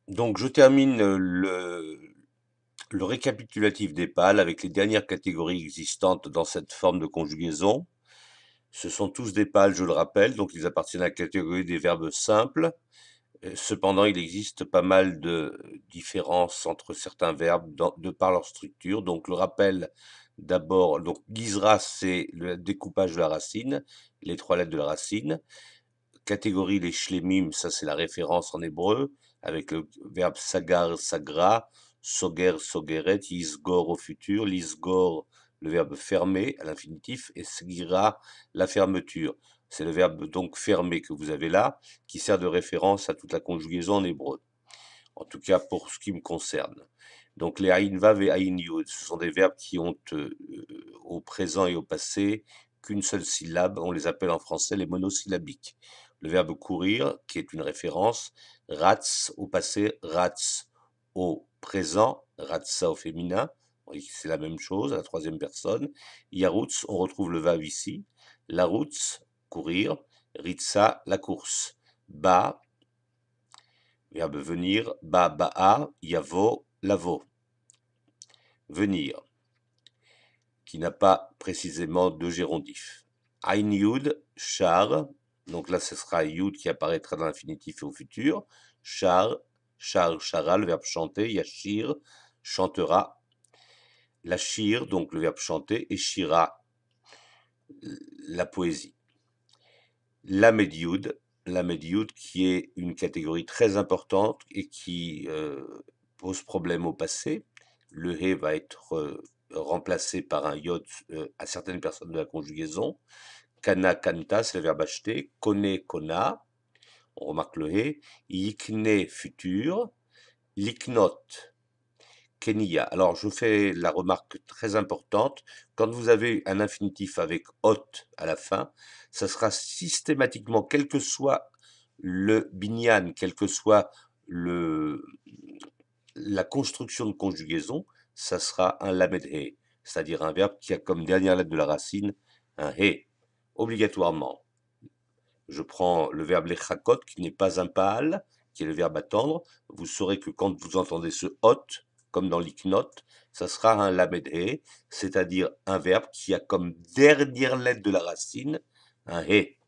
Donc je termine le récapitulatif des pâles avec les dernières catégories existantes dans cette forme de conjugaison. Ce sont tous des pâles, je le rappelle, donc ils appartiennent à la catégorie des verbes simples. Cependant, il existe pas mal de différences entre certains verbes de par leur structure. Donc le rappel d'abord, donc Gizra, c'est le découpage de la racine, les trois lettres de la racine. Catégorie les shlemim, ça c'est la référence en hébreu, avec le verbe sagar, sagra, soger, sogeret, yisgor au futur, lisgor, le verbe fermer à l'infinitif, et sgira, la fermeture. C'est le verbe donc fermer que vous avez là, qui sert de référence à toute la conjugaison en hébreu. En tout cas pour ce qui me concerne. Donc les aïn vav et aïn yud, ce sont des verbes qui ont au présent et au passé qu'une seule syllabe. On les appelle en français les monosyllabiques. Le verbe courir, qui est une référence, rats au passé, rats au présent, ratsa au féminin, oui, c'est la même chose, à la troisième personne. Yarouts, on retrouve le vav ici. La route, courir. Ritsa, la course. Ba, verbe venir. Ba, ba'a. Yavo, lavo. Venir, qui n'a pas précisément de gérondif. Ain Yud, char, donc là ce sera Yud qui apparaîtra dans l'infinitif et au futur. Char, char, chara, le verbe chanter. Yashir, chantera. Lashir, donc le verbe chanter. Et shira, la poésie. Lamed Yud qui est une catégorie très importante et qui pose problème au passé. Le He va être remplacé par un Yod à certaines personnes de la conjugaison. Kana, kanta, c'est le verbe acheter. Kone, kona, on remarque le He. Yikne, futur. Liknot, Kenya. Alors, je fais la remarque très importante. Quand vous avez un infinitif avec ot à la fin, ça sera systématiquement, quel que soit le binyan, quel que soit le, la construction de conjugaison, ça sera un lamed he, c'est-à-dire un verbe qui a comme dernière lettre de la racine un he, obligatoirement. Je prends le verbe lechakot, qui n'est pas un pâle, qui est le verbe attendre. Vous saurez que quand vous entendez ce hot, comme dans l'iknot, ça sera un lamed he, c'est-à-dire un verbe qui a comme dernière lettre de la racine un he.